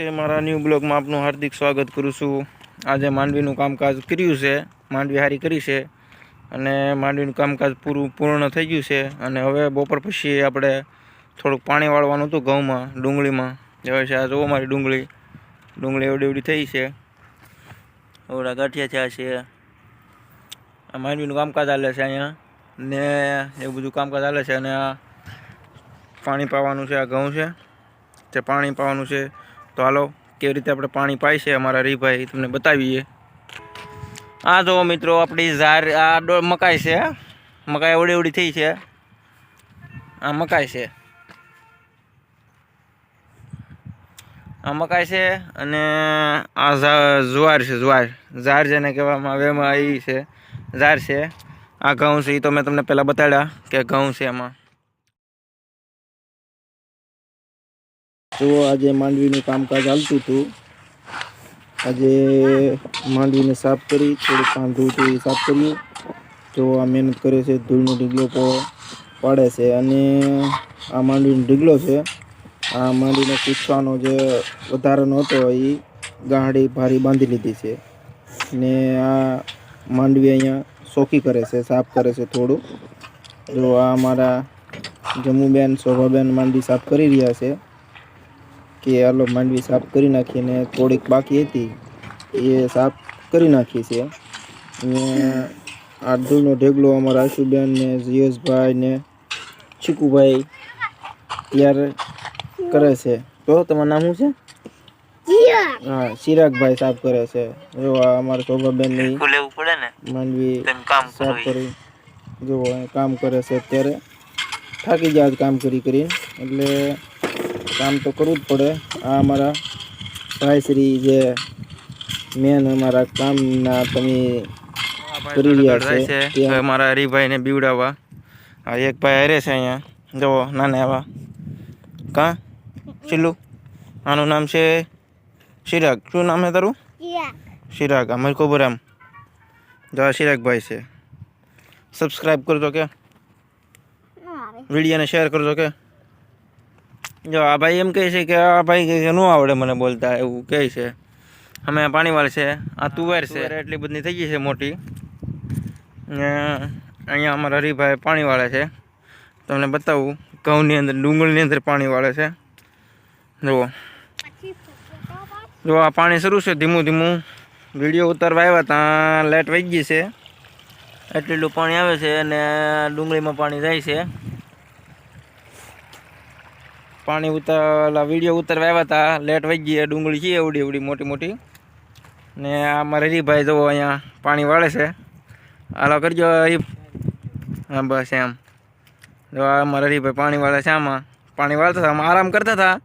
નમસ્તે, મારા ન્યૂ બ્લોગમાં આપનું હાર્દિક સ્વાગત કરું છું। આજે માંડવીનું કામકાજ કર્યું છે, માંડવી હારી કરી છે અને માંડવીનું કામકાજ પૂર્ણ થઈ ગયું છે। અને હવે બપોર પછી આપણે થોડુંક પાણી વાળવાનું હતું ઘઉંમાં, ડુંગળીમાં। હવે છે આ જોવો મારી ડુંગળી એવડી થઈ છે, ઓલા ગાંઠિયા થયા છે। આ માંડવીનું કામકાજ ચાલે છે અહીંયા ને એવું બધું કામકાજ ચાલે છે। અને આ પાણી પાવાનું છે, આ ઘઉં છે તે પાણી પાવાનું છે। તો હાલો કેવી રીતે આપણે પાણી પાય છે અમારા રીભાઈ તમને બતાવીએ। આ જો મિત્રો આપણી ઝાર આ મકાઈ છે, મકાઈ એવડી થઈ છે, આ મકાઈ છે, આ મકાઈ છે અને આ જુવાર છે, ઝાર જેને કહેવામાં આવે એમાં એ છે ઝાર છે। આ ઘઉં છે, એ તો મેં તમને પહેલાં બતાડ્યા કે ઘઉં છે એમાં। તો આજે માંડવીનું કામકાજ ચાલતું હતું। આજે માંડવીને સાફ કરી, થોડું કાંધું હતું એ સાફ કર્યું। તો આ મહેનત કરે છે, ધૂળનો ઢીગલો પાડે છે। અને આ માંડવીનો ઢીગલો છે, આ માંડવીને પૂછવાનો જે વધારાનો હતો એ ગાંહડી ભારી બાંધી લીધી છે ને આ માંડવી અહીંયા સોખી કરે છે, સાફ કરે છે થોડું। જો આ અમારા જમુબેન, શોભાબેન માંડવી સાફ કરી રહ્યા છે કે હાલો માંડવી સાફ કરી નાખીને થોડીક બાકી હતી એ સાફ કરી નાખી છે। અને આ ધૂળનો ઢેગલો અમારા આશુબેન ને જયેશભાઈ ને ચીકુભાઈ તૈયાર કરે છે। તો તમારું નામ શું છે? હા, ચિરાગભાઈ સાફ કરે છે। જો આ અમારા શોભાબેન ની માંડવી સાફ કરી, જો કામ કરે છે। અત્યારે થાકી ગયા કામ કરી એટલે કામ તો કરવું જ પડે। આ અમારા ભાઈશ્રી જે મેન અમારા કામના તમે કરી રહ્યા છે અમારા હરિભાઈ ને બીવડાવવા। આ એક ભાઈ હરે છે અહીંયા, જુઓ નાના એવા કા ચીલું, આનું નામ છે ચિરાગ। શું નામ છે તારું? ચિરાગ। અમારી ખબર આમ જો આ ચિરાગભાઈ છે। સબસ્ક્રાઈબ કરજો કે વિડીયોને શેર કરજો કે। જો આ ભાઈ એમ કહે છે કે આ ભાઈ કે ન આવડે મને બોલતા, એવું કહે છે। અમે પાણીવાળ છે, આ તુવેર છે, એટલી બધી થઈ ગઈ છે મોટી। અહીંયા અમારા હરિભાઈ પાણી વાળે છે, તમને બતાવું ઘઉંની અંદર, ડુંગળીની અંદર પાણી વાળે છે। જો આ પાણી શરૂ છે ધીમું ધીમું। વિડીયો ઉતારવા આવ્યા ત્યાં લાઇટ વહી ગઈ છે, એટલું પાણી આવે છે અને ડુંગળીમાં પાણી જાય છે। પાણી વિડીયો ઉતારવા આવ્યા હતા, લેટ વહી ગઈ, ડુંગળી છે એવડી મોટી ને આ મારા હરીભાઈ જુઓ અહીંયા પાણી વાળે છે। હાલો કરજો, હા બસ એમ। જો આ મારા હરીભાઈ પાણી વાળે છે, આમાં પાણી વાળતા હતા, આમાં આરામ કરતા હતા